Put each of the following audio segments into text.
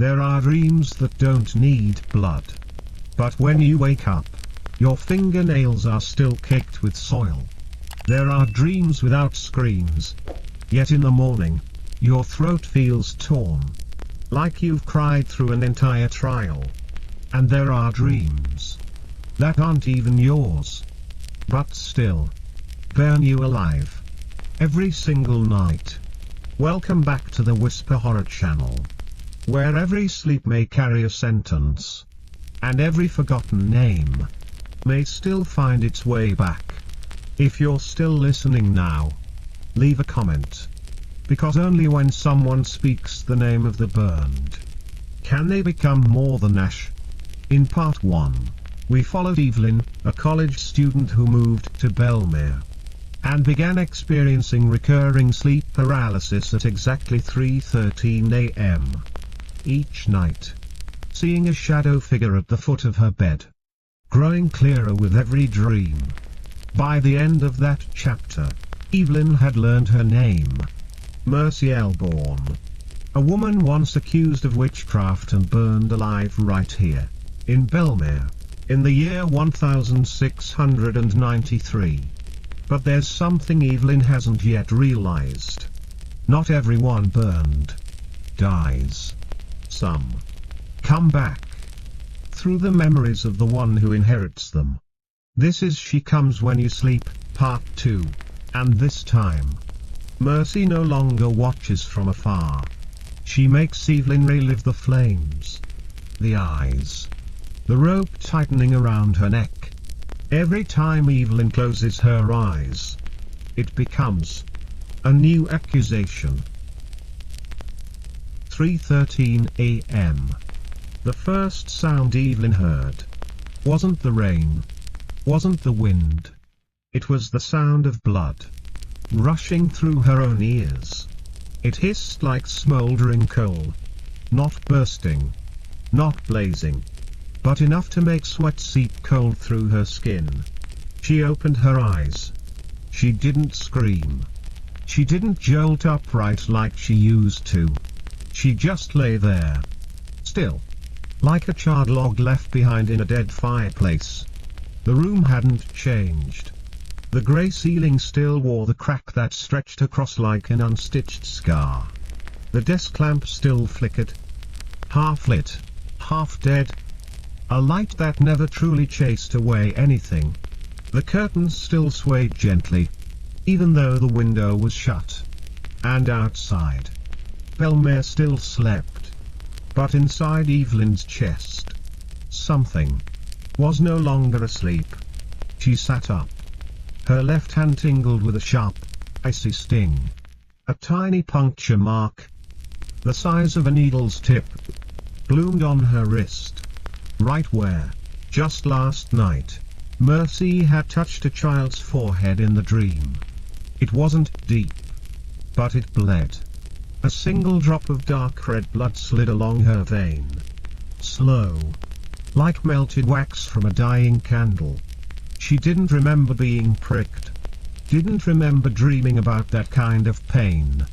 There are dreams that don't need blood. But when you wake up, your fingernails are still caked with soil. There are dreams without screams. Yet in the morning, your throat feels torn. Like you've cried through an entire trial. And there are dreams that aren't even yours, but still burn you alive every single night. Welcome back to the Whisper Horror Channel, where every sleep may carry a sentence, and every forgotten name may still find its way back. If you're still listening now, leave a comment, because only when someone speaks the name of the burned can they become more than ash. In part 1, we followed Evelyn, a college student who moved to Bellmare, and began experiencing recurring sleep paralysis at exactly 3:13 a.m. each night, seeing a shadow figure at the foot of her bed, growing clearer with every dream. By the end of that chapter, Evelyn had learned her name, Mercy Elborn, a woman once accused of witchcraft and burned alive right here in Bellmare, in the year 1693. But there's something Evelyn hasn't yet realized. Not everyone burned dies. Some come back through the memories of the one who inherits them. This is She Comes When You Sleep, Part 2, and this time, Mercy no longer watches from afar. She makes Evelyn relive the flames, the eyes, the rope tightening around her neck. Every time Evelyn closes her eyes, it becomes a new accusation. 3:13 a.m. The first sound Evelyn heard wasn't the rain, wasn't the wind. It was the sound of blood rushing through her own ears. It hissed like smoldering coal, not bursting, not blazing, but enough to make sweat seep cold through her skin. She opened her eyes. She didn't scream. She didn't jolt upright like she used to. She just lay there, still, like a charred log left behind in a dead fireplace. The room hadn't changed. The grey ceiling still wore the crack that stretched across like an unstitched scar. The desk lamp still flickered, half lit, half dead, a light that never truly chased away anything. The curtains still swayed gently, even though the window was shut. And outside, Bellmare still slept. But inside Evelyn's chest, something was no longer asleep. She sat up. Her left hand tingled with a sharp, icy sting. A tiny puncture mark, the size of a needle's tip, bloomed on her wrist, right where, just last night, Mercy had touched a child's forehead in the dream. It wasn't deep, but it bled. A single drop of dark red blood slid along her vein. Slow, like melted wax from a dying candle. She didn't remember being pricked. Didn't remember dreaming about that kind of pain.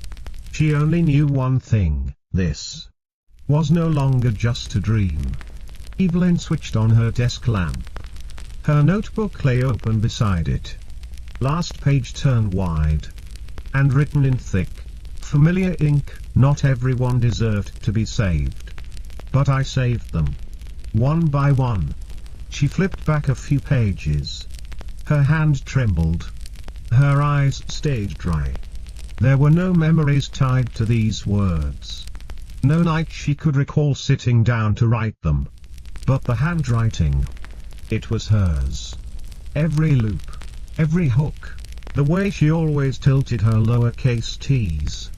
She only knew one thing: this was no longer just a dream. Evelyn switched on her desk lamp. Her notebook lay open beside it. Last page turned wide, and written in thick, familiar ink: not everyone deserved to be saved. But I saved them. One by one. She flipped back a few pages. Her hand trembled. Her eyes stayed dry. There were no memories tied to these words. No night she could recall sitting down to write them. But the handwriting, it was hers. Every loop, every hook, the way she always tilted her lowercase t's.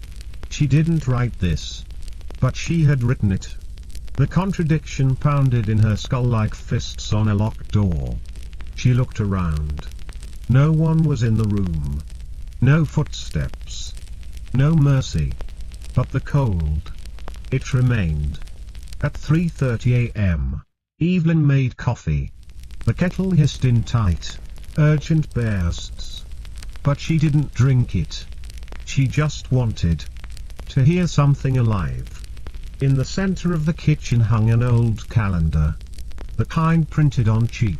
She didn't write this, but she had written it. The contradiction pounded in her skull like fists on a locked door. She looked around. No one was in the room. No footsteps. No Mercy. But the cold. It remained. At 3:30 a.m., Evelyn made coffee. The kettle hissed in tight, urgent bursts. But she didn't drink it. She just wanted to hear something alive. In the center of the kitchen hung an old calendar. The kind printed on cheap,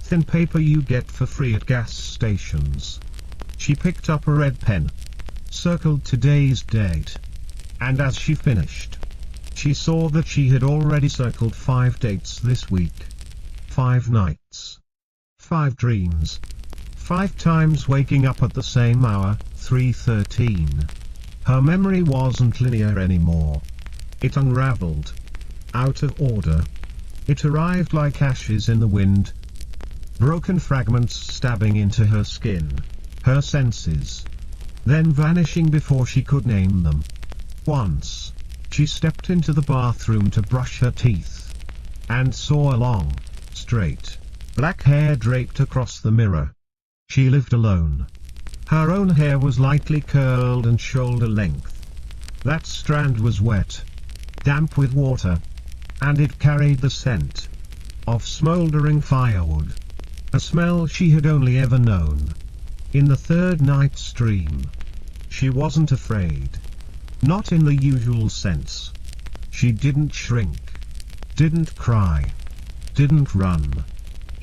thin paper you get for free at gas stations. She picked up a red pen, circled today's date, and as she finished, she saw that she had already circled 5 dates this week. 5 nights. 5 dreams. 5 times waking up at the same hour, 3:13. Her memory wasn't linear anymore. It unraveled. Out of order. It arrived like ashes in the wind. Broken fragments stabbing into her skin, her senses, then vanishing before she could name them. Once, she stepped into the bathroom to brush her teeth, and saw a long, straight, black hair draped across the mirror. She lived alone. Her own hair was lightly curled and shoulder length. That strand was wet, damp with water, and it carried the scent of smoldering firewood, a smell she had only ever known. In the third night's dream, she wasn't afraid. Not in the usual sense. She didn't shrink, didn't cry, didn't run.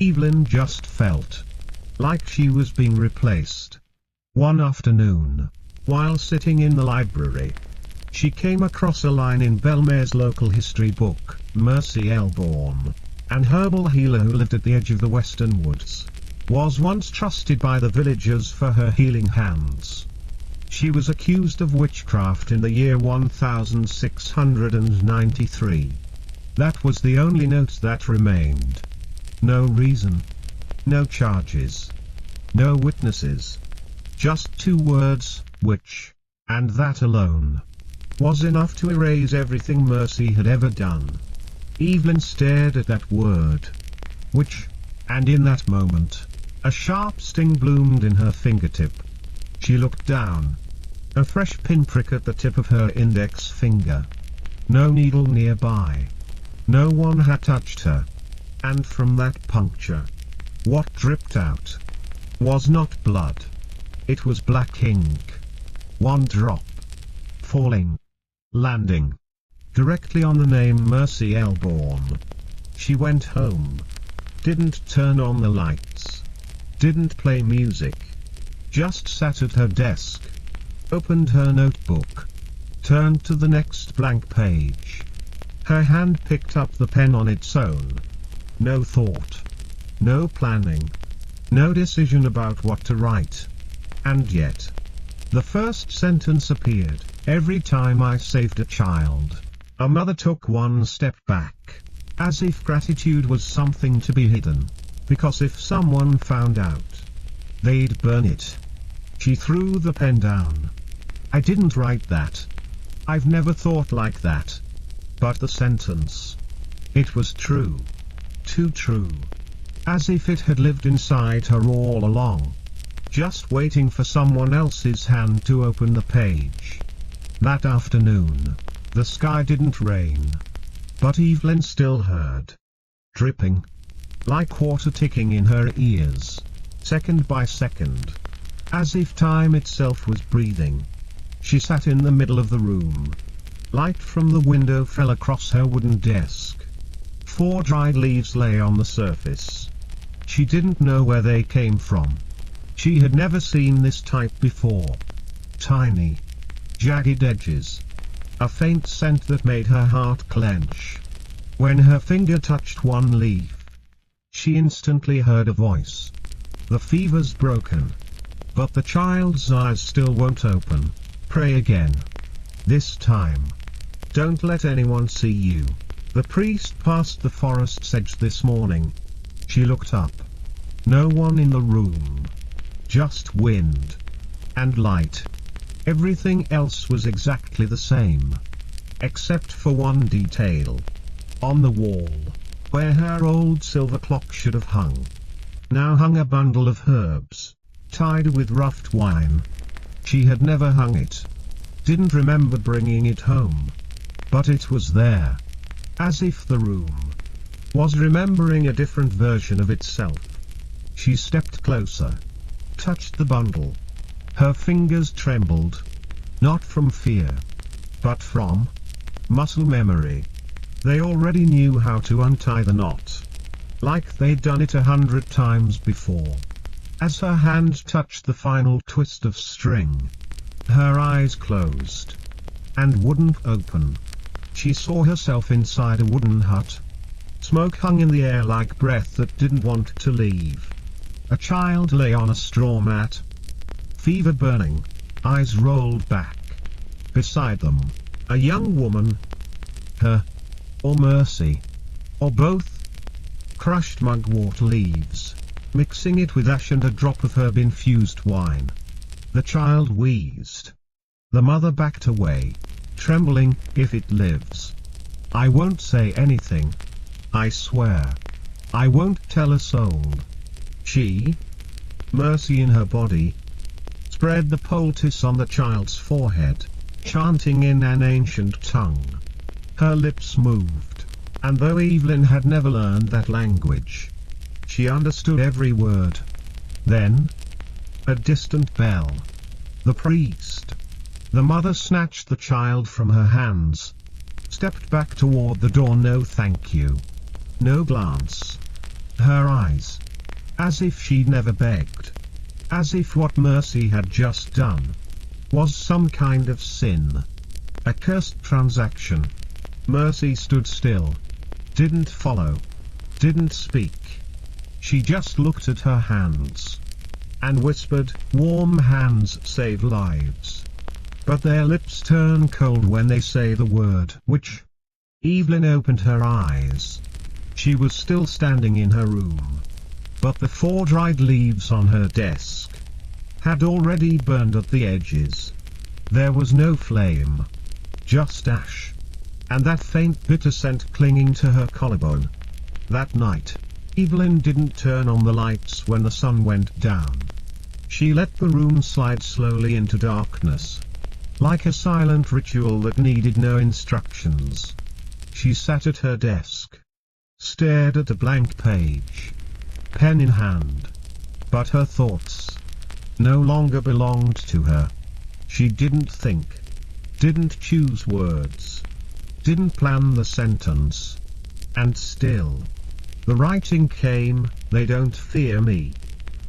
Evelyn just felt like she was being replaced. One afternoon, while sitting in the library, she came across a line in Bellmare's local history book, Mercy Elborn, an herbal healer who lived at the edge of the western woods, was once trusted by the villagers for her healing hands. She was accused of witchcraft in the year 1693. That was the only note that remained. No reason. No charges. No witnesses. Just 2 words, witch, and that alone was enough to erase everything Mercy had ever done. Evelyn stared at that word, witch, and in that moment, a sharp sting bloomed in her fingertip. She looked down. A fresh pinprick at the tip of her index finger. No needle nearby. No one had touched her. And from that puncture, what dripped out was not blood. It was black ink. 1 drop. Falling. Landing. Directly on the name Mercy Elborn. She went home. Didn't turn on the lights. Didn't play music. Just sat at her desk. Opened her notebook. Turned to the next blank page. Her hand picked up the pen on its own. No thought. No planning. No decision about what to write. And yet, the first sentence appeared. Every time I saved a child, a mother took 1 step back. As if gratitude was something to be hidden. Because if someone found out, they'd burn it. She threw the pen down. I didn't write that. I've never thought like that. But the sentence. It was true. Too true. As if it had lived inside her all along. Just waiting for someone else's hand to open the page. That afternoon, the sky didn't rain. But Evelyn still heard. Dripping. Like water ticking in her ears. Second by second. As if time itself was breathing. She sat in the middle of the room. Light from the window fell across her wooden desk. 4 dried leaves lay on the surface. She didn't know where they came from. She had never seen this type before. Tiny, jagged edges. A faint scent that made her heart clench. When her finger touched one leaf, she instantly heard a voice. The fever's broken. But the child's eyes still won't open. Pray again. This time. Don't let anyone see you. The priest passed the forest's edge this morning. She looked up. No one in the room. Just wind. And light. Everything else was exactly the same. Except for one detail. On the wall, where her old silver clock should have hung, now hung a bundle of herbs, tied with roughed wine. She had never hung it. Didn't remember bringing it home. But it was there. As if the room was remembering a different version of itself. She stepped closer. Touched the bundle. Her fingers trembled. Not from fear. But from Muscle memory. They already knew how to untie the knot. Like they'd done it 100 times before. As her hand touched the final twist of string, her eyes closed and wouldn't open. She saw herself inside a wooden hut. Smoke hung in the air like breath that didn't want to leave. A child lay on a straw mat, fever burning, eyes rolled back. Beside them, a young woman. Her, or Mercy, or both, crushed mugwort leaves, mixing it with ash and a drop of herb-infused wine. The child wheezed. The mother backed away, trembling. If it lives, I won't say anything. I swear. I won't tell a soul. She, Mercy in her body, spread the poultice on the child's forehead, chanting in an ancient tongue. Her lips moved, and though Evelyn had never learned that language, she understood every word. Then, a distant bell. The priest. The mother snatched the child from her hands, stepped back toward the door. No thank you. No glance. Her eyes. As if she'd never begged. As if what Mercy had just done was some kind of sin. A cursed transaction. Mercy stood still. Didn't follow. Didn't speak. She just looked at her hands and whispered, "Warm hands save lives." But their lips turn cold when they say the word witch. Evelyn opened her eyes. She was still standing in her room, but the 4 dried leaves on her desk had already burned at the edges. There was no flame, just ash, and that faint bitter scent clinging to her collarbone. That night, Evelyn didn't turn on the lights when the sun went down. She let the room slide slowly into darkness, like a silent ritual that needed no instructions. She sat at her desk, stared at a blank page, pen in hand. But her thoughts no longer belonged to her. She didn't think, didn't choose words, didn't plan the sentence. And still, the writing came. They don't fear me.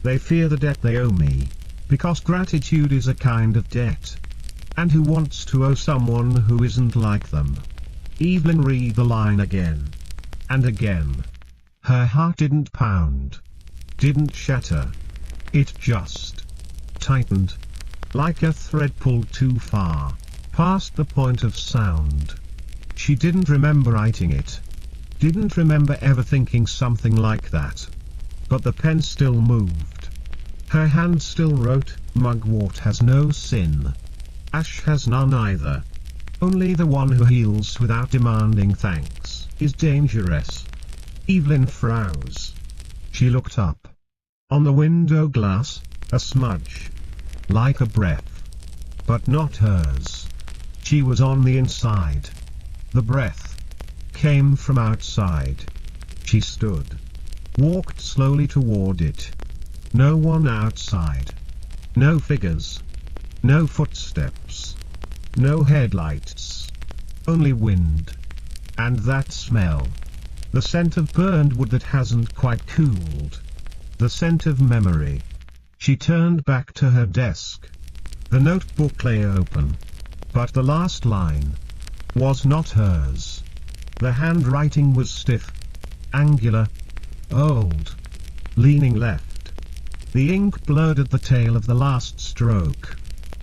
They fear the debt they owe me, because gratitude is a kind of debt. And who wants to owe someone who isn't like them? Evelyn read the line again and again. Her heart didn't pound, didn't shatter. It just tightened, like a thread pulled too far, past the point of sound. She didn't remember writing it, didn't remember ever thinking something like that. But the pen still moved. Her hand still wrote, "Mugwort has no sin. Ash has none either. Only the one who heals without demanding thanks is dangerous." Evelyn froze. She looked up. On the window glass, a smudge. Like a breath. But not hers. She was on the inside. The breath came from outside. She stood. Walked slowly toward it. No one outside. No figures. No footsteps. No headlights. Only wind. And that smell. The scent of burned wood that hasn't quite cooled. The scent of memory. She turned back to her desk. The notebook lay open. But the last line was not hers. The handwriting was stiff, angular, old, leaning left. The ink blurred at the tail of the last stroke.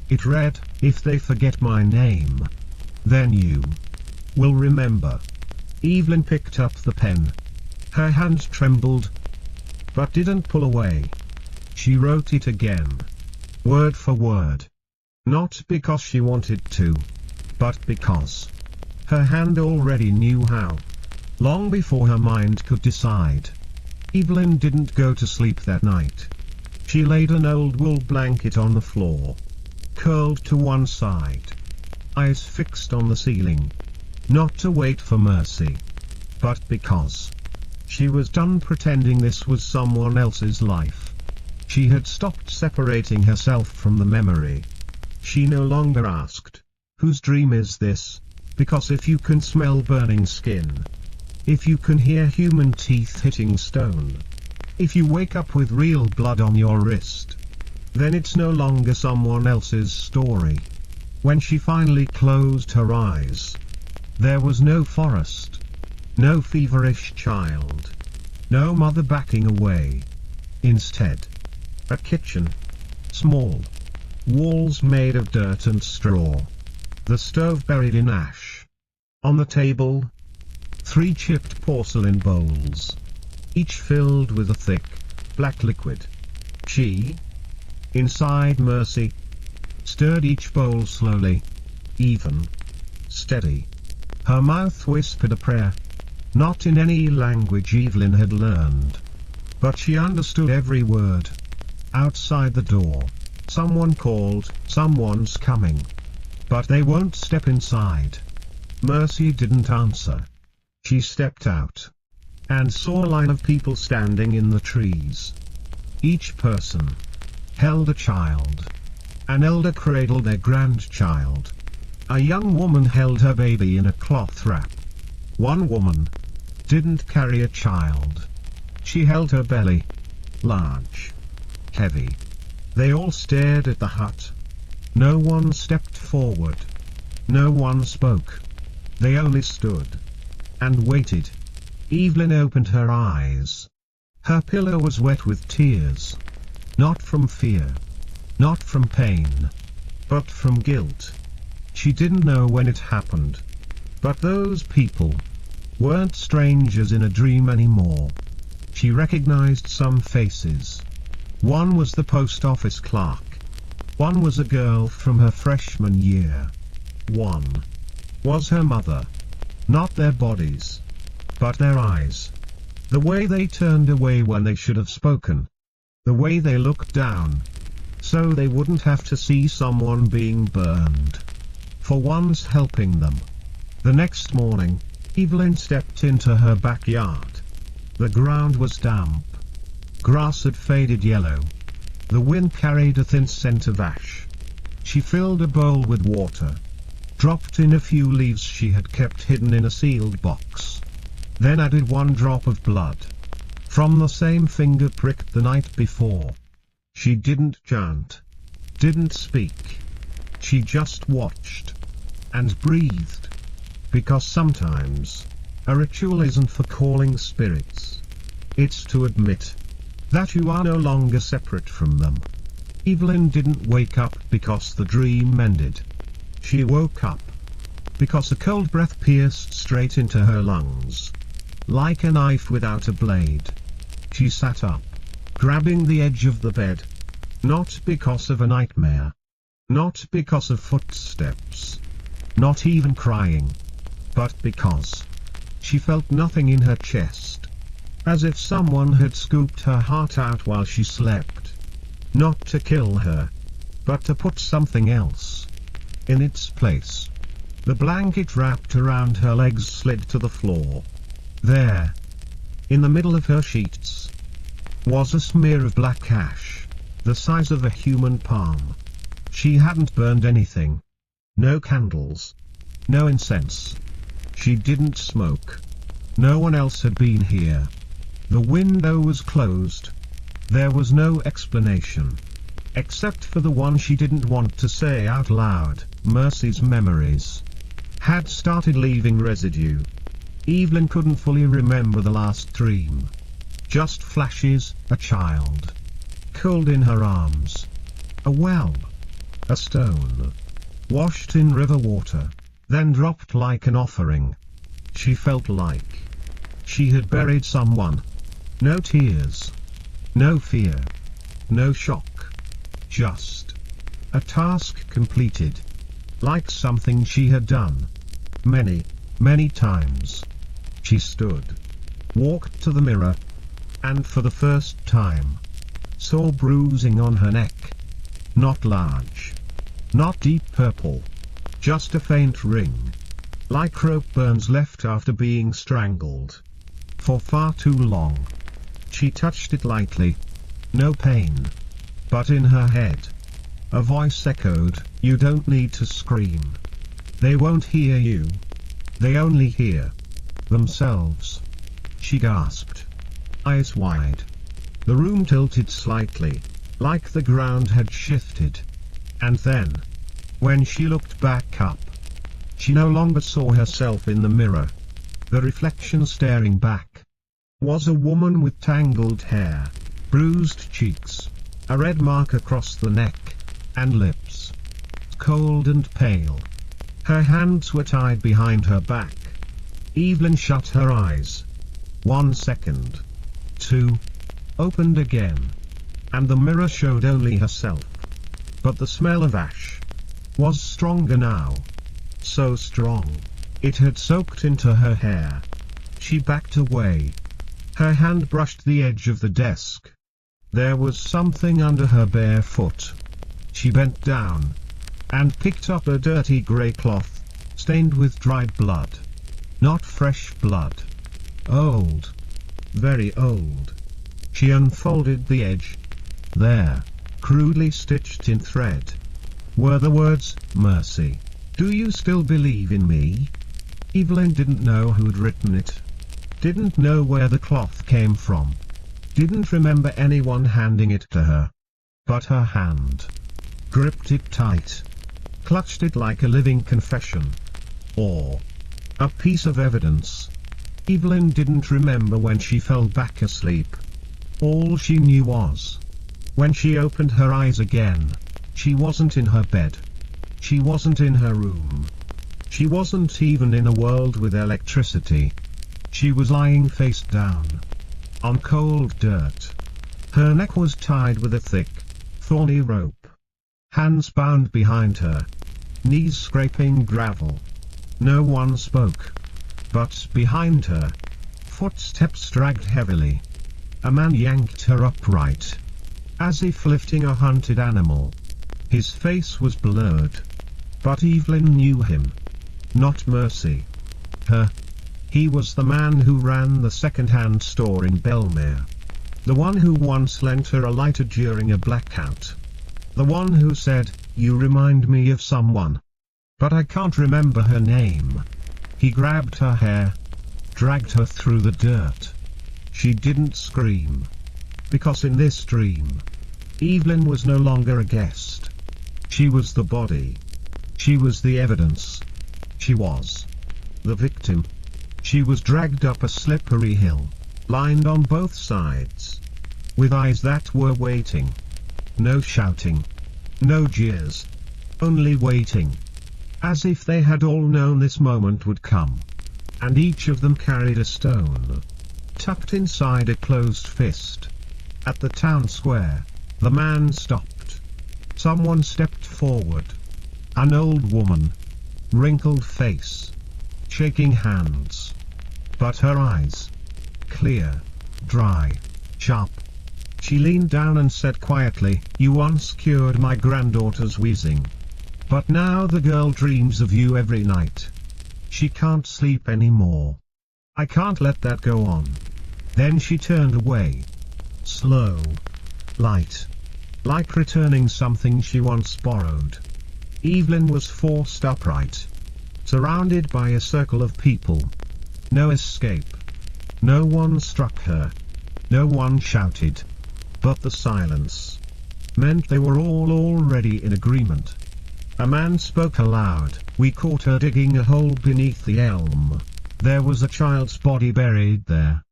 It read, "If they forget my name, then you will remember." Evelyn picked up the pen. Her hand trembled, but didn't pull away. She wrote it again, word for word. Not because she wanted to, but because her hand already knew how. Long before her mind could decide. Evelyn didn't go to sleep that night. She laid an old wool blanket on the floor, curled to one side, eyes fixed on the ceiling. Not to wait for mercy, but because she was done pretending this was someone else's life. She had stopped separating herself from the memory. She no longer asked, "Whose dream is this?" Because if you can smell burning skin, if you can hear human teeth hitting stone, if you wake up with real blood on your wrist, then it's no longer someone else's story. When she finally closed her eyes, there was no forest, no feverish child, no mother backing away. Instead, a kitchen, small, walls made of dirt and straw, the stove buried in ash. On the table, 3 chipped porcelain bowls, each filled with a thick, black liquid. She, inside Mercy, stirred each bowl slowly, even, steady. Her mouth whispered a prayer, not in any language Evelyn had learned, but she understood every word. Outside the door, someone called, "Someone's coming." But they won't step inside. Mercy didn't answer. She stepped out and saw a line of people standing in the trees. Each person held a child. An elder cradled their grandchild. A young woman held her baby in a cloth wrap. One woman didn't carry a child. She held her belly, large, heavy. They all stared at the hut. No one stepped forward. No one spoke. They only stood and waited. Evelyn opened her eyes. Her pillow was wet with tears. Not from fear, not from pain, but from guilt. She didn't know when it happened, but those people weren't strangers in a dream anymore. She recognized some faces. One was the post office clerk. One was a girl from her freshman year. One was her mother. Not their bodies, but their eyes. The way they turned away when they should have spoken. The way they looked down, so they wouldn't have to see someone being burned. For once helping them. The next morning, Evelyn stepped into her backyard. The ground was damp. Grass had faded yellow. The wind carried a thin scent of ash. She filled a bowl with water, dropped in a few leaves she had kept hidden in a sealed box, then added 1 drop of blood from the same finger pricked the night before. She didn't chant, didn't speak. She just watched and breathed. Because sometimes a ritual isn't for calling spirits. It's to admit that you are no longer separate from them. Evelyn didn't wake up because the dream ended. She woke up because a cold breath pierced straight into her lungs, like a knife without a blade. She sat up, grabbing the edge of the bed. Not because of a nightmare. Not because of footsteps. Not even crying. But because she felt nothing in her chest. As if someone had scooped her heart out while she slept. Not to kill her, but to put something else in its place. The blanket wrapped around her legs slid to the floor. There, in the middle of her sheets, was a smear of black ash, the size of a human palm. She hadn't burned anything. No candles. No incense. She didn't smoke. No one else had been here. The window was closed. There was no explanation. Except for the one she didn't want to say out loud. Mercy's memories had started leaving residue. Evelyn couldn't fully remember the last dream. Just flashes, a child, cold in her arms, a well, a stone, washed in river water, then dropped like an offering. She felt like she had buried someone. No tears, no fear, no shock. Just a task completed. Like something she had done many, many times. She stood, walked to the mirror, and for the first time, saw bruising on her neck. Not large, not deep purple, just a faint ring, like rope burns left after being strangled for far too long. She touched it lightly. No pain. But in her head, a voice echoed, "You don't need to scream. They won't hear you." They only hear themselves. She gasped, eyes wide. The room tilted slightly, like the ground had shifted. And then, when she looked back up, she no longer saw herself in the mirror. The reflection staring back was a woman with tangled hair, bruised cheeks, a red mark across the neck, and lips cold and pale. Her hands were tied behind her back. Evelyn shut her eyes. 1 second. 2. Opened again. And the mirror showed only herself. But the smell of ash was stronger now. So strong. It had soaked into her hair. She backed away. Her hand brushed the edge of the desk. There was something under her bare foot. She bent down and picked up a dirty grey cloth, stained with dried blood. Not fresh blood. Old. Very old. She unfolded the edge. There, crudely stitched in thread, were the words, "Mercy. Do you still believe in me?" Evelyn didn't know who'd written it. Didn't know where the cloth came from. Didn't remember anyone handing it to her. But her hand gripped it tight. Clutched it like a living confession. Or a piece of evidence. Evelyn didn't remember when she fell back asleep. All she knew was, when she opened her eyes again, she wasn't in her bed. She wasn't in her room. She wasn't even in a world with electricity. She was lying face down on cold dirt. Her neck was tied with a thick, thorny rope. Hands bound behind her. Knees scraping gravel. No one spoke. But behind her, footsteps dragged heavily. A man yanked her upright, as if lifting a hunted animal. His face was blurred. But Evelyn knew him. Not Mercy. Her. He was the man who ran the second-hand store in Bellmare. The one who once lent her a lighter during a blackout. The one who said, "You remind me of someone. But I can't remember her name." He grabbed her hair, dragged her through the dirt. She didn't scream. Because in this dream, Evelyn was no longer a guest. She was the body. She was the evidence. She was the victim. She was dragged up a slippery hill, lined on both sides, with eyes that were waiting. No shouting. No jeers. Only waiting. As if they had all known this moment would come. And each of them carried a stone, tucked inside a closed fist. At the town square, the man stopped. Someone stepped forward. An old woman. Wrinkled face. Shaking hands. But her eyes. Clear. Dry. Sharp. She leaned down and said quietly, "You once cured my granddaughter's wheezing. But now the girl dreams of you every night. She can't sleep anymore. I can't let that go on." Then she turned away. Slow. Light. Like returning something she once borrowed. Evelyn was forced upright. Surrounded by a circle of people. No escape. No one struck her. No one shouted. But the silence meant they were all already in agreement. A man spoke aloud. "We caught her digging a hole beneath the elm. There was a child's body buried there.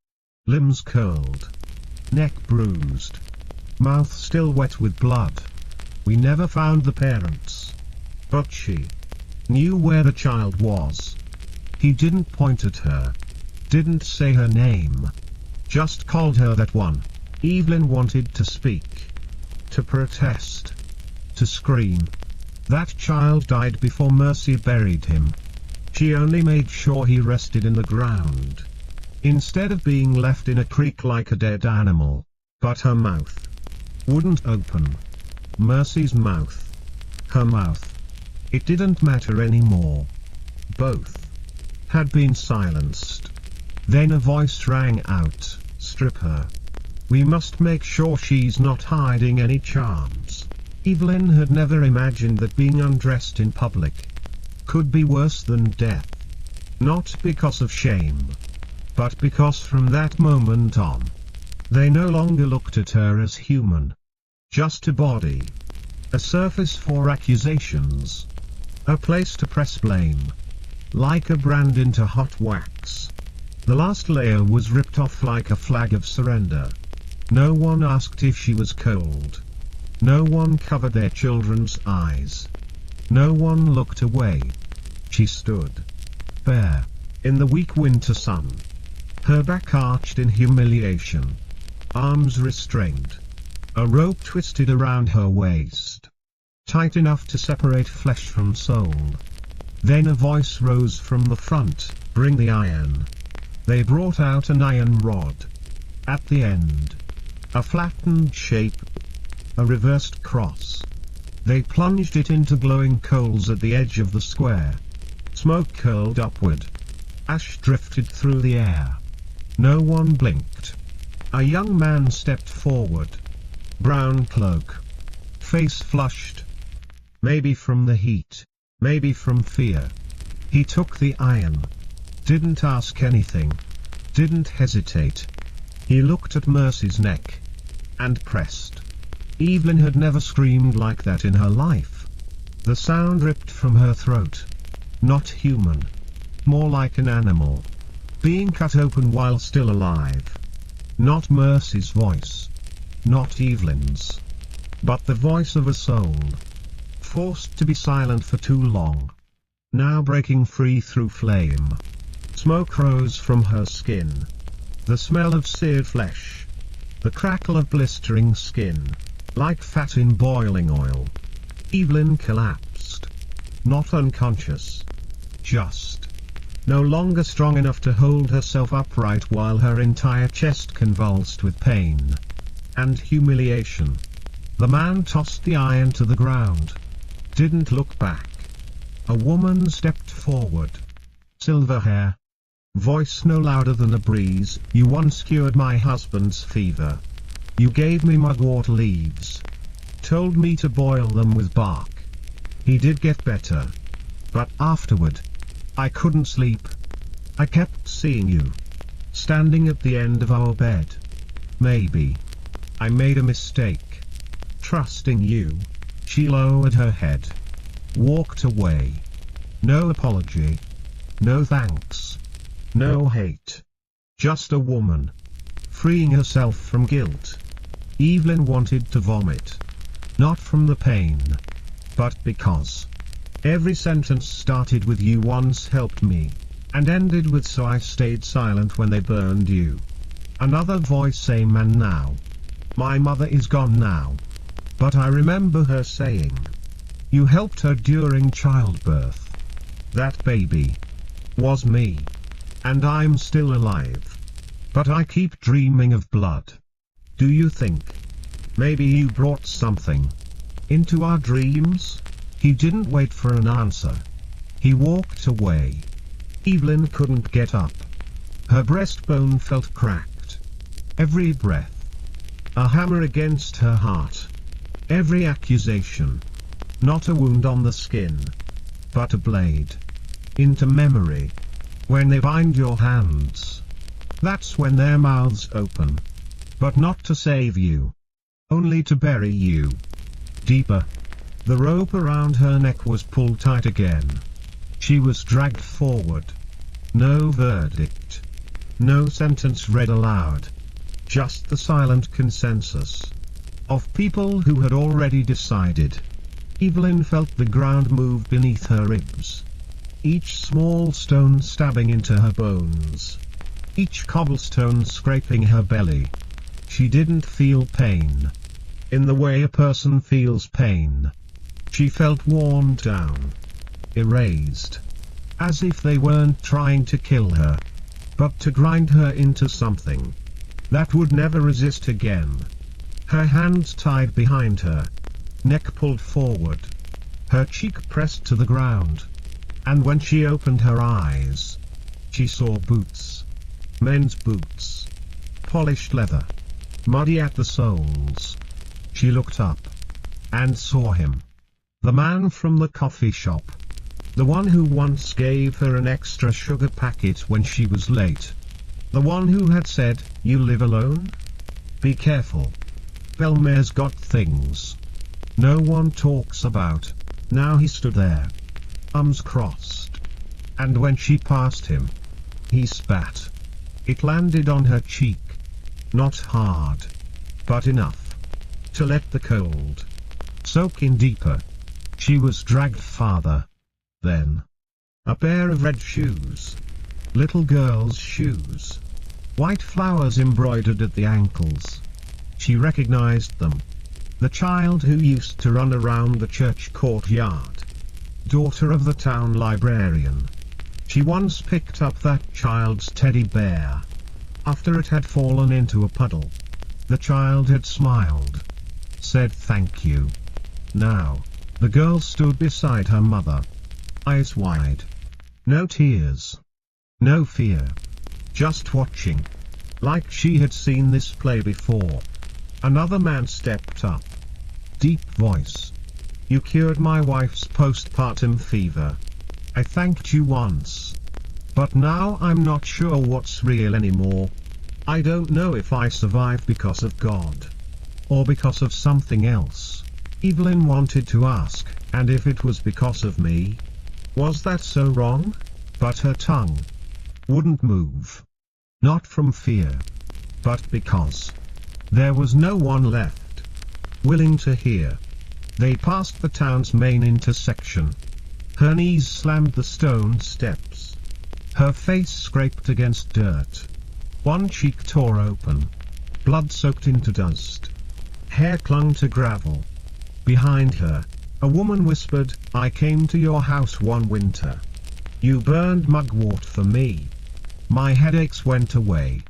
Limbs curled. Neck bruised. Mouth still wet with blood. We never found the parents. But she knew where the child was." He didn't point at her. Didn't say her name. Just called her that one. Evelyn wanted to speak. To protest. To scream. That child died before Mercy buried him. She only made sure he rested in the ground, instead of being left in a creek like a dead animal. But her mouth wouldn't open. Mercy's mouth. Her mouth. It didn't matter anymore. Both had been silenced. Then a voice rang out, "Strip her. We must make sure she's not hiding any charms." Evelyn had never imagined that being undressed in public could be worse than death. Not because of shame, but because from that moment on, they no longer looked at her as human. Just a body. A surface for accusations. A place to press blame. Like a brand into hot wax. The last layer was ripped off like a flag of surrender. No one asked if she was cold. No one covered their children's eyes. No one looked away. She stood, bare, in the weak winter sun. Her back arched in humiliation. Arms restrained. A rope twisted around her waist. Tight enough to separate flesh from soul. Then a voice rose from the front, "Bring the iron." They brought out an iron rod. At the end, a flattened shape. A reversed cross. They plunged it into glowing coals at the edge of the square. Smoke curled upward. Ash drifted through the air. No one blinked. A young man stepped forward. Brown cloak. Face flushed. Maybe from the heat. Maybe from fear. He took the iron. Didn't ask anything. Didn't hesitate. He looked at Mercy's neck. And pressed. Evelyn had never screamed like that in her life. The sound ripped from her throat. Not human. More like an animal. Being cut open while still alive. Not Mercy's voice. Not Evelyn's. But the voice of a soul. Forced to be silent for too long. Now breaking free through flame. Smoke rose from her skin. The smell of seared flesh. The crackle of blistering skin. Like fat in boiling oil. Evelyn collapsed. Not unconscious. Just. No longer strong enough to hold herself upright while her entire chest convulsed with pain. And humiliation. The man tossed the iron to the ground. Didn't look back. A woman stepped forward. Silver hair. Voice no louder than a breeze. "You once cured my husband's fever. You gave me mugwort leaves. Told me to boil them with bark. He did get better. But afterward, I couldn't sleep. I kept seeing you. Standing at the end of our bed. Maybe I made a mistake. Trusting you." She lowered her head. Walked away. No apology. No thanks. No hate. Just a woman. Freeing herself from guilt. Evelyn wanted to vomit. Not from the pain. But because. Every sentence started with "you once helped me," and ended with "so I stayed silent when they burned you." Another voice, "Same man now. My mother is gone now. But I remember her saying, you helped her during childbirth. That baby was me. And I'm still alive. But I keep dreaming of blood. Do you think maybe you brought something into our dreams?" He didn't wait for an answer. He walked away. Evelyn couldn't get up. Her breastbone felt cracked. Every breath. A hammer against her heart. Every accusation. Not a wound on the skin. But a blade. Into memory. When they bind your hands. That's when their mouths open. But not to save you. Only to bury you. Deeper. The rope around her neck was pulled tight again. She was dragged forward. No verdict. No sentence read aloud. Just the silent consensus. Of people who had already decided. Evelyn felt the ground move beneath her ribs. Each small stone stabbing into her bones. Each cobblestone scraping her belly. She didn't feel pain. In the way a person feels pain. She felt worn down. Erased. As if they weren't trying to kill her. But to grind her into something that would never resist again. Her hands tied behind her. Neck pulled forward. Her cheek pressed to the ground. And when she opened her eyes, she saw boots. Men's boots. Polished leather. Muddy at the soles. She looked up. And saw him. The man from the coffee shop. The one who once gave her an extra sugar packet when she was late. The one who had said, "You live alone? Be careful. Bellmare's got things no one talks about." Now he stood there, arms crossed. And when she passed him, he spat. It landed on her cheek. Not hard, but enough to let the cold soak in deeper. She was dragged farther. Then, a pair of red shoes. Little girl's shoes. White flowers embroidered at the ankles. She recognized them. The child who used to run around the church courtyard. Daughter of the town librarian. She once picked up that child's teddy bear. After it had fallen into a puddle, the child had smiled, said thank you. Now, the girl stood beside her mother, eyes wide. No tears. No fear. Just watching. Like she had seen this play before. Another man stepped up. Deep voice. "You cured my wife's postpartum fever. I thanked you once. But now I'm not sure what's real anymore. I don't know if I survived because of God, or because of something else." Evelyn wanted to ask, "And if it was because of me? Was that so wrong?" But her tongue wouldn't move. Not from fear, but because there was no one left willing to hear. They passed the town's main intersection. Her knees slammed the stone steps. Her face scraped against dirt. One cheek tore open. Blood soaked into dust. Hair clung to gravel. Behind her, a woman whispered, "I came to your house one winter. You burned mugwort for me. My headaches went away.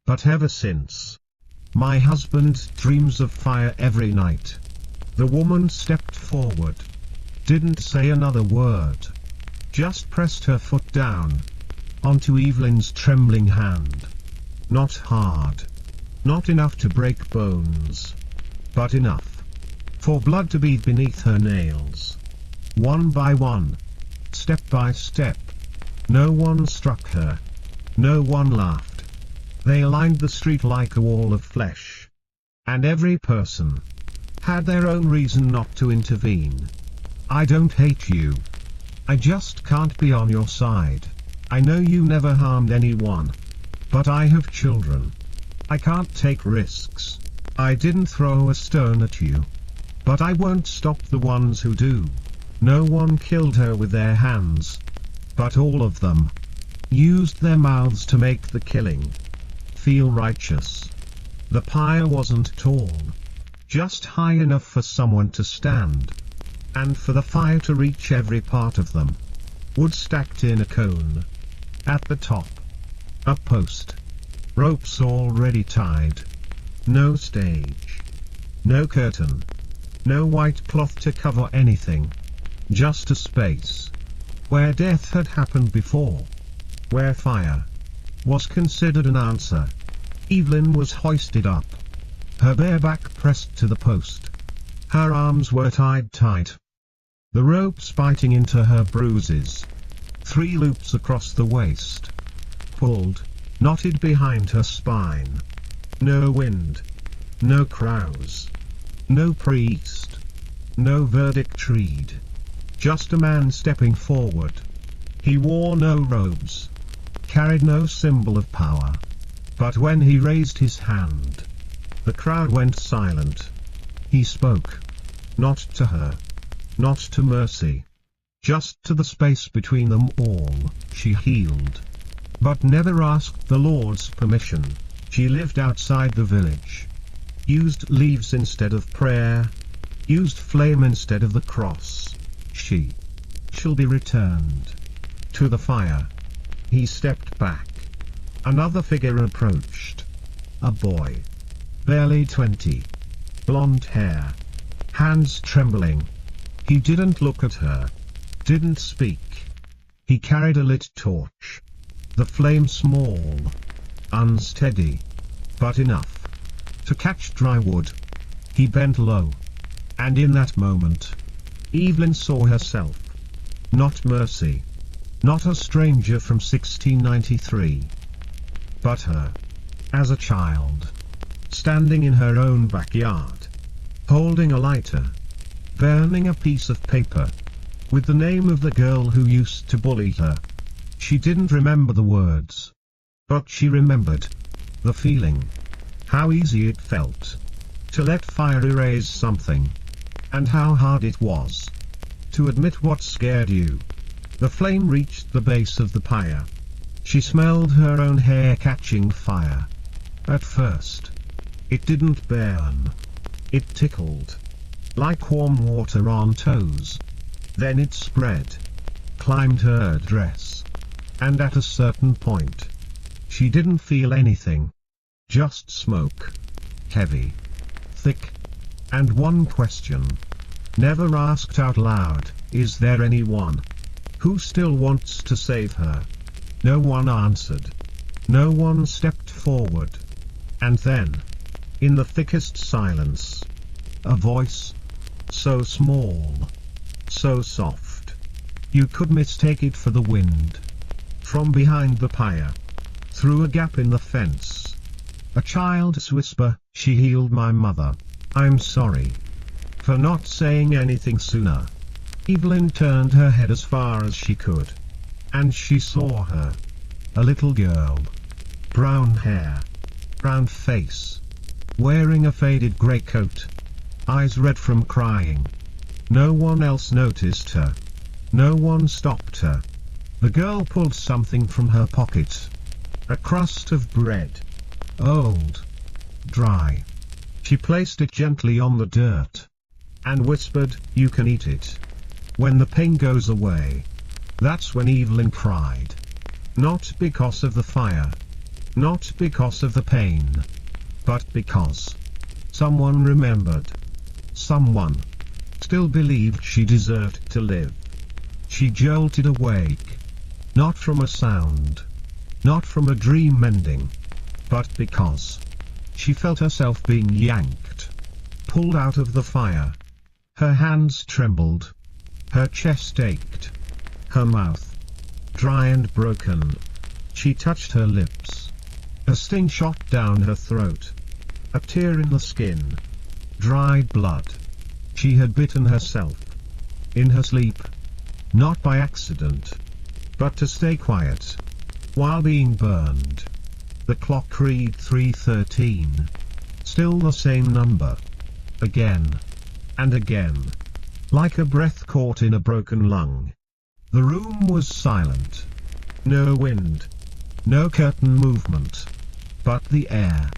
But ever since, my husband dreams of fire every night." The woman stepped forward. Didn't say another word. Just pressed her foot down onto Evelyn's trembling hand. Not hard. Not enough to break bones. But enough for blood to bead beneath her nails. One by one. Step by step. No one struck her. No one laughed. They lined the street like a wall of flesh. And every person had their own reason not to intervene. "I don't hate you. I just can't be on your side. I know you never harmed anyone. But I have children. I can't take risks. I didn't throw a stone at you. But I won't stop the ones who do." No one killed her with their hands. But all of them used their mouths to make the killing feel righteous. The pyre wasn't tall. Just high enough for someone to stand. And for the fire to reach every part of them. Wood stacked in a cone. At the top, a post. Ropes already tied. No stage. No curtain. No white cloth to cover anything. Just a space where death had happened before. Where fire was considered an answer. Evelyn was hoisted up. Her bare back pressed to the post. Her arms were tied tight. The ropes biting into her bruises. 3 loops across the waist. Pulled, knotted behind her spine. No wind. No crows. No priest. No verdict read. Just a man stepping forward. He wore no robes. Carried no symbol of power. But when he raised his hand, the crowd went silent. He spoke. Not to her. Not to mercy. Just to the space between them all. She healed. But never asked the Lord's permission. She lived outside the village. Used leaves instead of prayer. Used flame instead of the cross. She'll be returned to the fire. He stepped back. Another figure approached. A boy. Barely 20. Blonde hair. Hands trembling. He didn't look at her. Didn't speak. He carried a lit torch. The flame small. Unsteady. But enough to catch dry wood. He bent low. And in that moment, Evelyn saw herself. Not Mercy. Not a stranger from 1693. But her. As a child. Standing in her own backyard. Holding a lighter. Burning a piece of paper. With the name of the girl who used to bully her. She didn't remember the words. But she remembered. The feeling. How easy it felt. To let fire erase something. And how hard it was. To admit what scared you. The flame reached the base of the pyre. She smelled her own hair catching fire. At first. It didn't burn. It tickled. Like warm water on toes. Then it spread. Climbed her dress. And at a certain point. She didn't feel anything. Just smoke. Heavy. Thick. And one question. Never asked out loud, is there anyone who still wants to save her? No one answered. No one stepped forward. And then, in the thickest silence, a voice, so small, so soft, you could mistake it for the wind. From behind the pyre, through a gap in the fence, a child's whisper, she healed my mother. I'm sorry for not saying anything sooner. Evelyn turned her head as far as she could. And she saw her. A little girl. Brown hair. Brown face. Wearing a faded grey coat. Eyes red from crying. No one else noticed her. No one stopped her. The girl pulled something from her pocket. A crust of bread. Old. Dry. She placed it gently on the dirt. And whispered, you can eat it. When the pain goes away. That's when Evelyn cried. Not because of the fire. Not because of the pain. But because someone remembered. Someone still believed she deserved to live. She jolted awake. Not from a sound. Not from a dream ending. But because she felt herself being yanked. Pulled out of the fire. Her hands trembled. Her chest ached. Her mouth dry and broken. She touched her lips. A sting shot down her throat. A tear in the skin. Dried blood. She had bitten herself. In her sleep. Not by accident. But to stay quiet. While being burned. The clock read 3:13. Still the same number. Again. And again. Like a breath caught in a broken lung. The room was silent. No wind. No curtain movement. But the air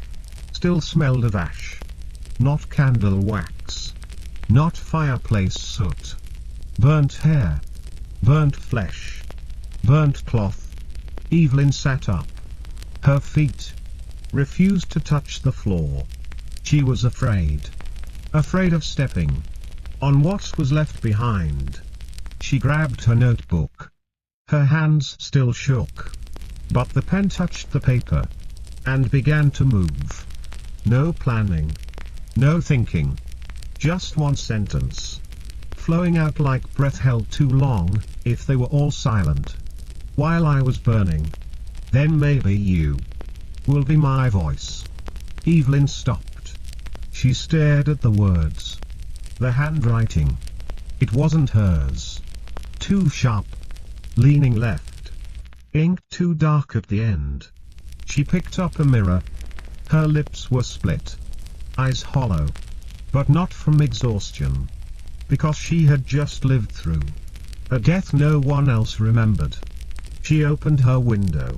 still smelled of ash. Not candle wax. Not fireplace soot. Burnt hair. Burnt flesh. Burnt cloth. Evelyn sat up. Her feet refused to touch the floor. She was afraid. Afraid of stepping on what was left behind. She grabbed her notebook. Her hands still shook. But the pen touched the paper. And began to move. No planning. No thinking. Just one sentence. Flowing out like breath held too long, if they were all silent. While I was burning. Then maybe you will be my voice. Evelyn stopped. She stared at the words. The handwriting. It wasn't hers. Too sharp. Leaning left. Ink too dark at the end. She picked up a mirror. Her lips were split. Eyes hollow. But not from exhaustion. Because she had just lived through a death no one else remembered. She opened her window.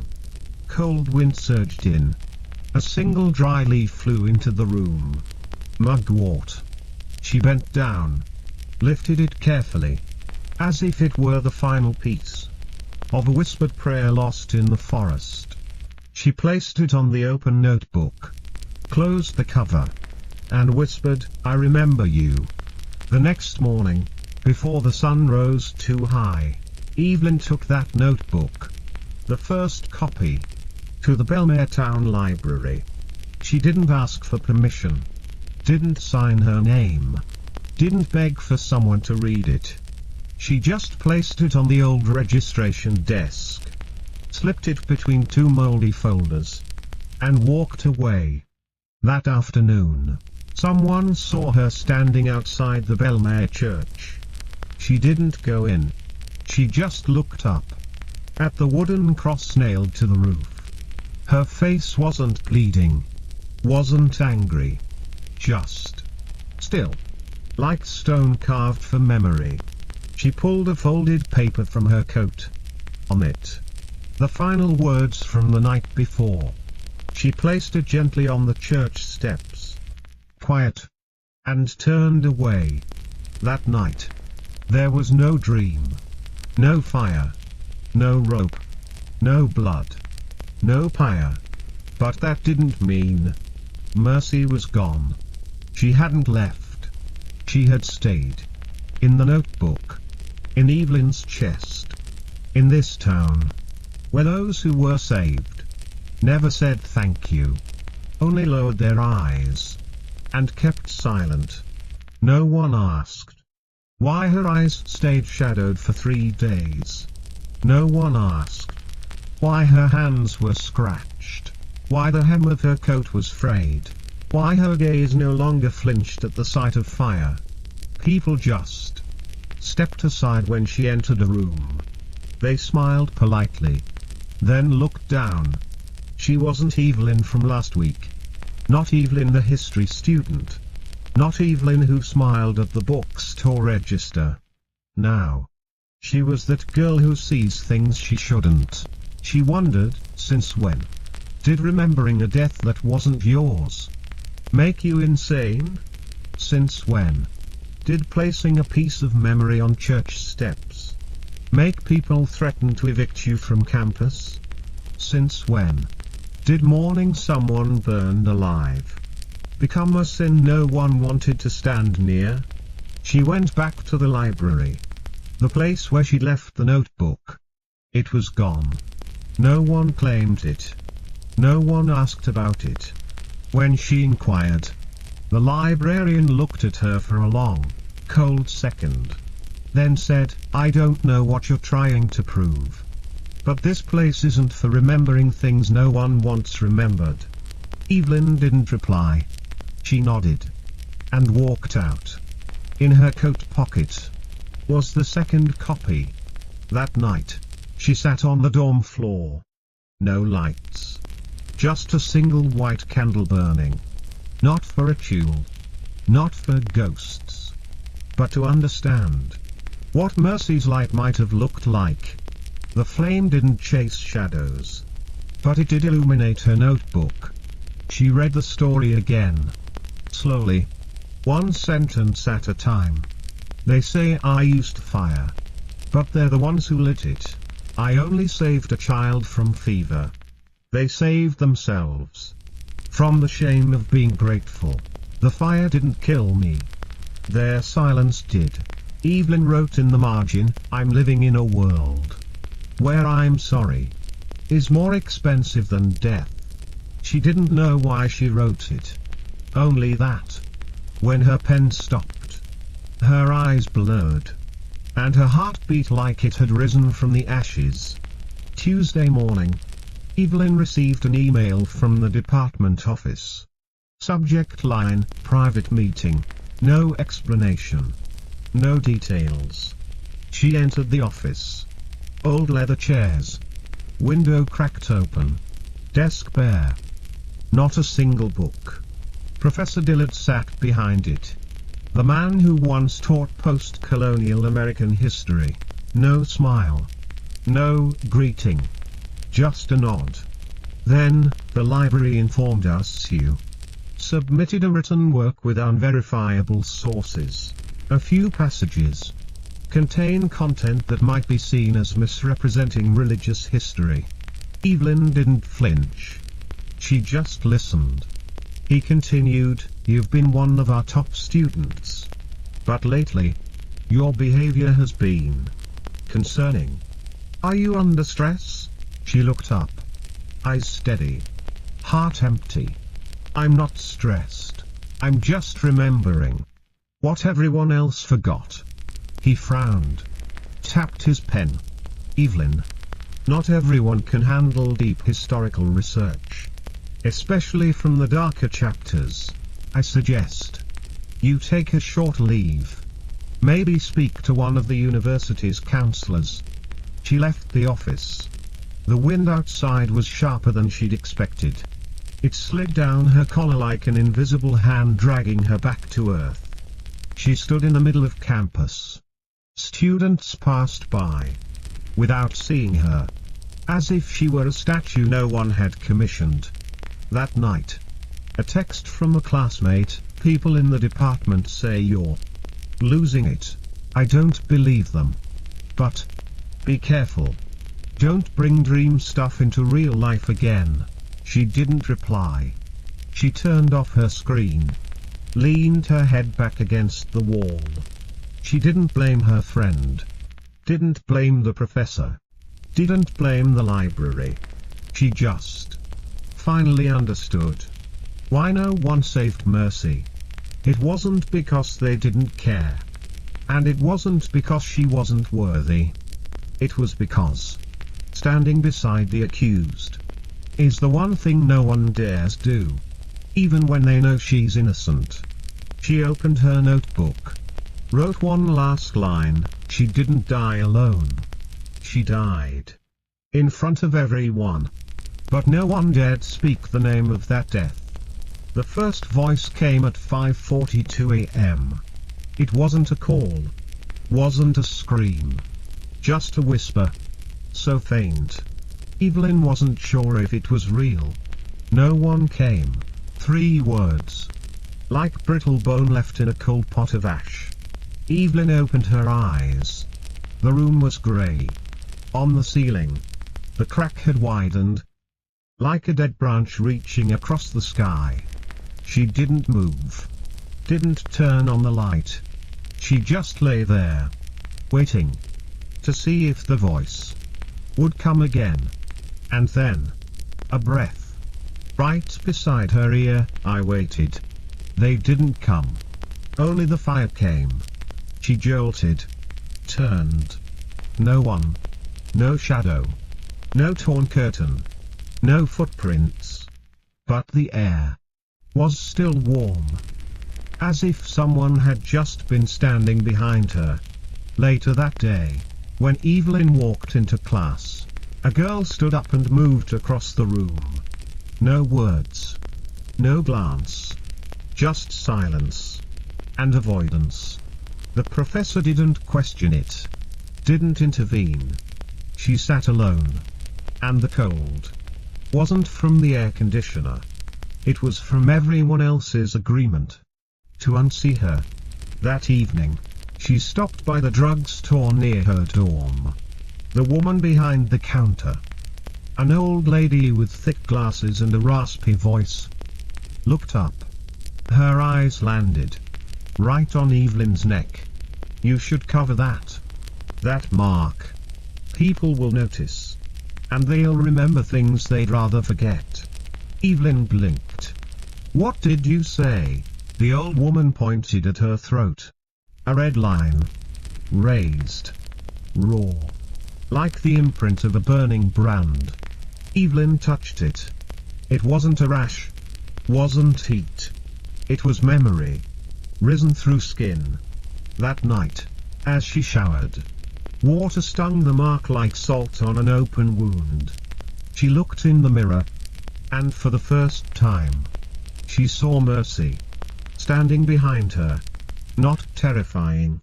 Cold wind surged in. A single dry leaf flew into the room. Mugwort. She bent down. Lifted it carefully. As if it were the final piece of a whispered prayer lost in the forest. She placed it on the open notebook. Closed the cover. And whispered, I remember you. The next morning, before the sun rose too high, Evelyn took that notebook, the first copy, to the Bellmare town library. She didn't ask for permission. Didn't sign her name. Didn't beg for someone to read it. She just placed it on the old registration desk, slipped it between two moldy folders, and walked away. That afternoon, someone saw her standing outside the Bellmare church. She didn't go in. She just looked up at the wooden cross nailed to the roof. Her face wasn't bleeding, wasn't angry, just still, like stone carved for memory. She pulled a folded paper from her coat. On it, the final words from the night before. She placed it gently on the church steps. Quiet. And turned away. That night, there was no dream, no fire, no rope, no blood, no pyre. But that didn't mean Mercy was gone. She hadn't left. She had stayed. In the notebook. In Evelyn's chest. In this town. Where those who were saved never said thank you. Only lowered their eyes. And kept silent. No one asked why her eyes stayed shadowed for 3 days. No one asked why her hands were scratched. Why the hem of her coat was frayed. Why her gaze no longer flinched at the sight of fire. People just stepped aside when she entered a room. They smiled politely, then looked down. She wasn't Evelyn from last week. Not Evelyn the history student. Not Evelyn who smiled at the bookstore register. Now, she was that girl who sees things she shouldn't. She wondered, since when did remembering a death that wasn't yours make you insane? Since when did placing a piece of memory on church steps make people threaten to evict you from campus? Since when did mourning someone burned alive become a sin no one wanted to stand near? She went back to the library, the place where she left the notebook. It was gone. No one claimed it. No one asked about it. When she inquired, the librarian looked at her for a long, cold second. Then said, "I don't know what you're trying to prove. But this place isn't for remembering things no one wants remembered." Evelyn didn't reply. She nodded and walked out. In her coat pocket was the second copy. That night, she sat on the dorm floor. No lights. Just a single white candle burning. Not for ritual. Not for ghosts. But to understand what Mercy's light might have looked like. The flame didn't chase shadows, but it did illuminate her notebook. She read the story again. Slowly. One sentence at a time. They say I used fire. But they're the ones who lit it. I only saved a child from fever. They saved themselves from the shame of being grateful. The fire didn't kill me. Their silence did. Evelyn wrote in the margin, "I'm living in a world where I'm sorry is more expensive than death." She didn't know why she wrote it. Only that, when her pen stopped, her eyes blurred, and her heart beat like it had risen from the ashes. Tuesday morning, Evelyn received an email from the department office. Subject line, "Private meeting." No explanation. No details. She entered the office. Old leather chairs. Window cracked open. Desk bare. Not a single book. Professor Dillard sat behind it. The man who once taught post-colonial American history. No smile. No greeting. Just a nod. Then, the library informed us you submitted a written work with unverifiable sources. A few passages contain content that might be seen as misrepresenting religious history. Evelyn didn't flinch. She just listened. He continued, "You've been one of our top students. But lately, your behavior has been concerning. Are you under stress?" She looked up. Eyes steady. Heart empty. "I'm not stressed. I'm just remembering what everyone else forgot." He frowned. tapped his pen. Evelyn. Not everyone can handle deep historical research. Especially from the darker chapters. I suggest you take a short leave. Maybe speak to one of the university's counselors. She left the office. The wind outside was sharper than she'd expected. It slid down her collar like an invisible hand dragging her back to earth. She stood in the middle of campus. Students passed by without seeing her, as if she were a statue no one had commissioned. That night, a text from a classmate: people in the department say you're losing it. I don't believe them. But be careful. Don't bring dream stuff into real life again. She didn't reply. She turned off her screen, leaned her head back against the wall. She didn't blame her friend. Didn't blame the professor. Didn't blame the library. She just finally understood why no one saved Mercy. It wasn't because they didn't care. And it wasn't because she wasn't worthy. It was because standing beside the accused is the one thing no one dares do, even when they know she's innocent. She opened her notebook, wrote one last line: she didn't die alone. She died in front of everyone. But no one dared speak the name of that death. The first voice came at 5:42 a.m. It wasn't a call, wasn't a scream, just a whisper. So faint, Evelyn wasn't sure if it was real. No one came. 3 words, like brittle bone left in a cold pot of ash. Evelyn opened her eyes. The room was grey. On the ceiling, the crack had widened, like a dead branch reaching across the sky. She didn't move, didn't turn on the light. She just lay there, waiting to see if the voice would come again. And then, a breath right beside her ear. I waited. They didn't come. Only the fire came. She jolted, turned. No one. No shadow. No torn curtain. No footprints. But the air was still warm, as if someone had just been standing behind her. Later that day, when Evelyn walked into class, a girl stood up and moved across the room. No words. No glance. Just silence. And avoidance. The professor didn't question it. Didn't intervene. She sat alone. And the cold wasn't from the air conditioner. It was from everyone else's agreement to unsee her. That evening, she stopped by the drugstore near her dorm. The woman behind the counter, an old lady with thick glasses and a raspy voice, looked up. Her eyes landed right on Evelyn's neck. You should cover that. That mark. People will notice. And they'll remember things they'd rather forget. Evelyn blinked. What did you say? The old woman pointed at her throat. A red line. Raised. Raw. Like the imprint of a burning brand. Evelyn touched it. It wasn't a rash. Wasn't heat. It was memory. Risen through skin. That night, as she showered, water stung the mark like salt on an open wound. She looked in the mirror, and for the first time, she saw Mercy standing behind her. Not terrifying.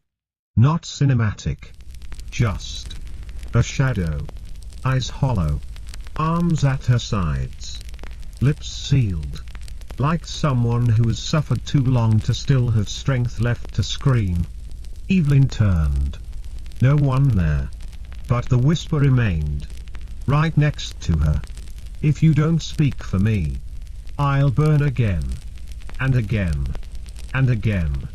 Not cinematic. Just a shadow. Eyes hollow. Arms at her sides. Lips sealed. Like someone who has suffered too long to still have strength left to scream. Evelyn turned. No one there. But the whisper remained. Right next to her. If you don't speak for me, I'll burn again. And again. And again.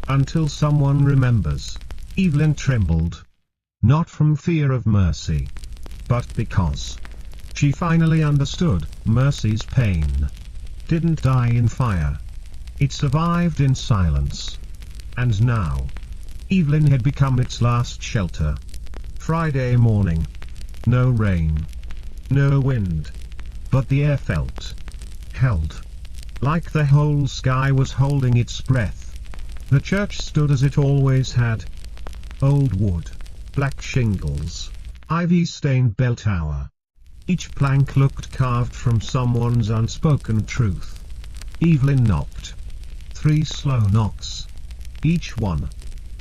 Until someone remembers. Evelyn trembled. Not from fear of Mercy, but because she finally understood Mercy's pain. Didn't die in fire. It survived in silence. And now, Evelyn had become its last shelter. Friday morning. No rain. No wind. But the air felt held. Like the whole sky was holding its breath. The church stood as it always had. Old wood, black shingles, ivy-stained bell tower. Each plank looked carved from someone's unspoken truth. Evelyn knocked. 3 slow knocks. Each one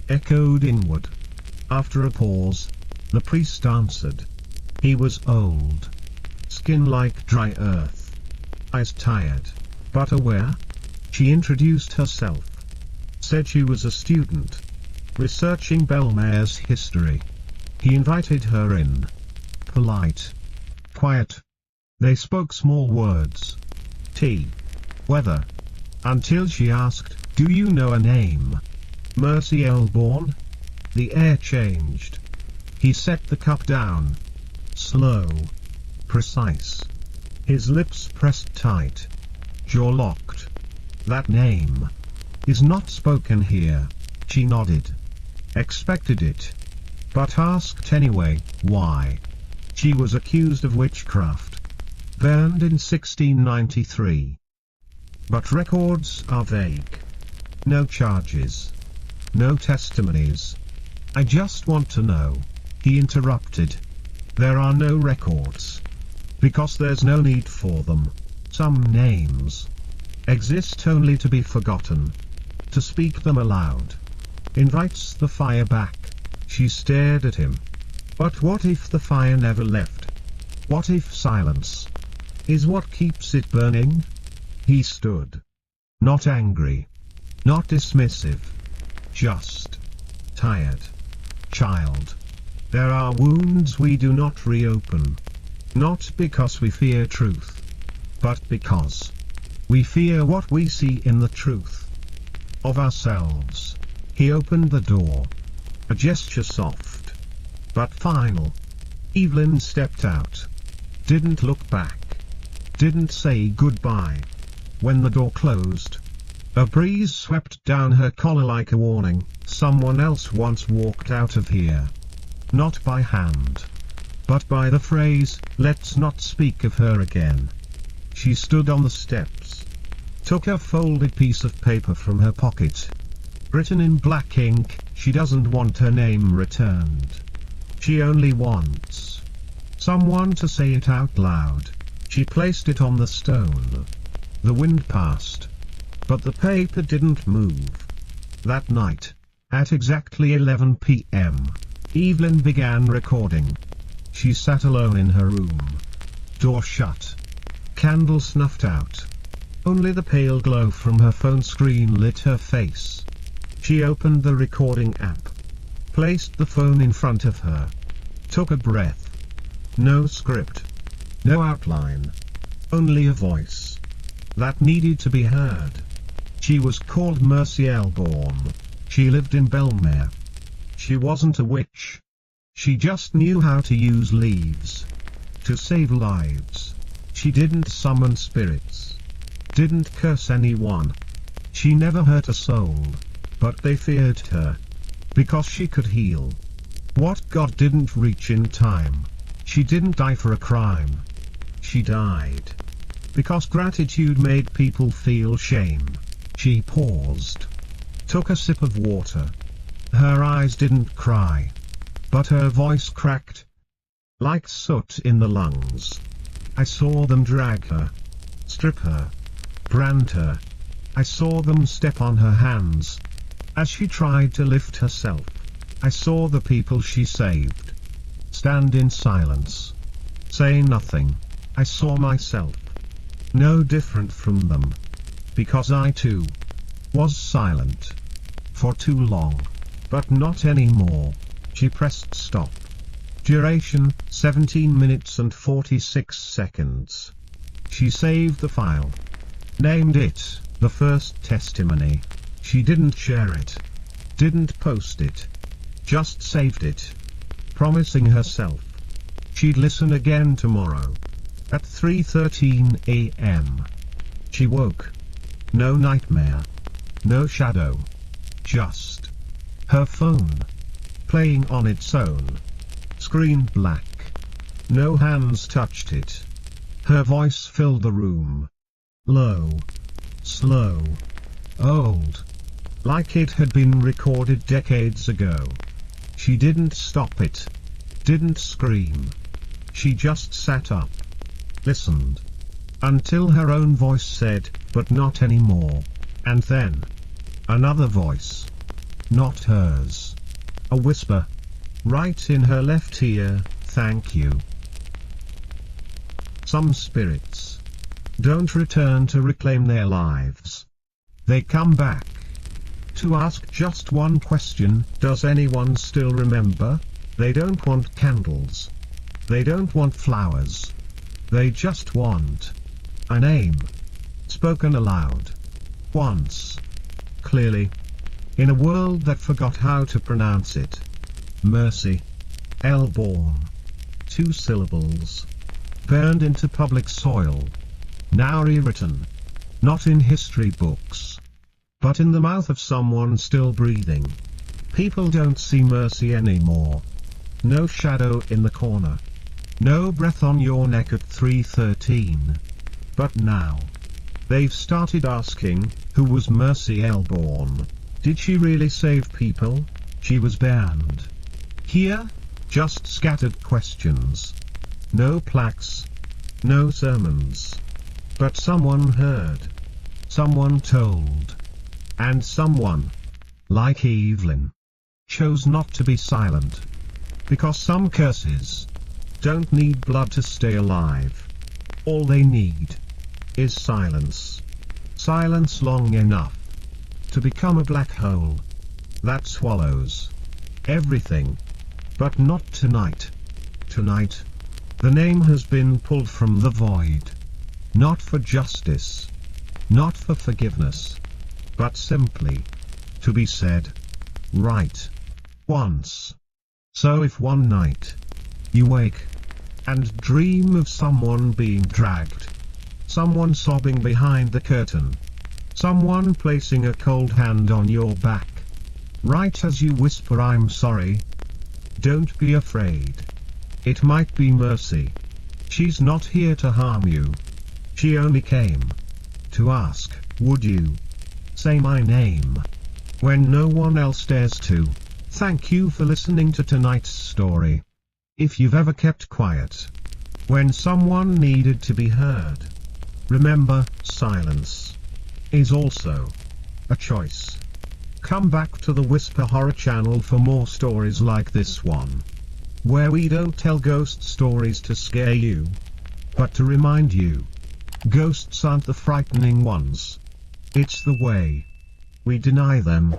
echoed inward. After a pause, the priest answered. He was old. Skin like dry earth. Eyes tired, but aware. She introduced herself. Said she was a student, researching Bellmare's history. He invited her in. Polite. Quiet. They spoke small words. Tea. Weather. Until she asked, "Do you know a name?" Mercy Elborn? The air changed. He set the cup down. Slow. Precise. His lips pressed tight. Jaw locked. That name is not spoken here. She nodded. Expected it. But asked anyway, why? She was accused of witchcraft. Burned in 1693. But records are vague. No charges. No testimonies. I just want to know. He interrupted. There are no records. Because there's no need for them. Some names exist only to be forgotten. To speak them aloud invites the fire back. She stared at him. But what if the fire never left? What if silence is what keeps it burning? He stood. Not angry. Not dismissive. Just tired. Child. There are wounds we do not reopen. Not because we fear truth, but because we fear what we see in the truth of ourselves. He opened the door. A gesture soft, but final. Evelyn stepped out. Didn't look back. Didn't say goodbye. When the door closed, a breeze swept down her collar like a warning. Someone else once walked out of here. Not by hand, but by the phrase, "Let's not speak of her again." She stood on the steps. Took a folded piece of paper from her pocket. Written in black ink, she doesn't want her name returned. She only wants someone to say it out loud. She placed it on the stone. The wind passed, but the paper didn't move. That night, at exactly 11 p.m., Evelyn began recording. She sat alone in her room. Door shut. Candle snuffed out. Only the pale glow from her phone screen lit her face. She opened the recording app. Placed the phone in front of her. Took a breath. No script. No outline. Only a voice that needed to be heard. She was called Mercy Elborn. She lived in Bellmare. She wasn't a witch. She just knew how to use leaves to save lives. She didn't summon spirits. Didn't curse anyone. She never hurt a soul. But they feared her because she could heal what God didn't reach in time. She didn't die for a crime. She died because gratitude made people feel shame. She paused. Took a sip of water. Her eyes didn't cry, but her voice cracked like soot in the lungs. I saw them drag her, strip her, brand her. I saw them step on her hands as she tried to lift herself. I saw the people she saved stand in silence, say nothing. I saw myself, no different from them, because I too was silent for too long. But not anymore. She pressed stop. Duration, 17 minutes and 46 seconds. She saved the file. Named it, the first testimony. She didn't share it. Didn't post it. Just saved it. Promising herself she'd listen again tomorrow. At 3:13 a.m. She woke. No nightmare. No shadow. Just her phone playing on its own. screen black. No hands touched it. Her voice filled the room. Low. Slow. Old. Like it had been recorded decades ago. She didn't stop it. Didn't scream. She just sat up. Listened. Until her own voice said, "But not anymore." And then another voice. Not hers. A whisper. Right in her left ear, "Thank you." Some spirits don't return to reclaim their lives. They come back to ask just one question: does anyone still remember? They don't want candles. They don't want flowers. They just want a name, spoken aloud. Once. Clearly. In a world that forgot how to pronounce it. Mercy. Elborn. 2 syllables. Burned into public soil. Now rewritten. Not in history books, but in the mouth of someone still breathing. People don't see mercy anymore. No shadow in the corner. No breath on your neck at 3:13. But now they've started asking, who was Mercy Elborn? Did she really save people? She was banned. Here, just scattered questions. No plaques. No sermons. But someone heard. Someone told. And someone, like Evelyn, chose not to be silent. Because some curses don't need blood to stay alive. All they need is silence. Silence long enough to become a black hole that swallows everything. But not tonight. Tonight, the name has been pulled from the void. Not for justice. Not for forgiveness. But simply to be said right once. So if one night you wake and dream of someone being dragged, someone sobbing behind the curtain, someone placing a cold hand on your back, right as you whisper "I'm sorry," don't be afraid. It might be Mercy. She's not here to harm you. She only came to ask, would you say my name when no one else dares to? Thank you for listening to tonight's story. If you've ever kept quiet when someone needed to be heard, remember, silence is also a choice. Come back to the Whisper Horror channel for more stories like this one, where we don't tell ghost stories to scare you, but to remind you, ghosts aren't the frightening ones. It's the way we deny them.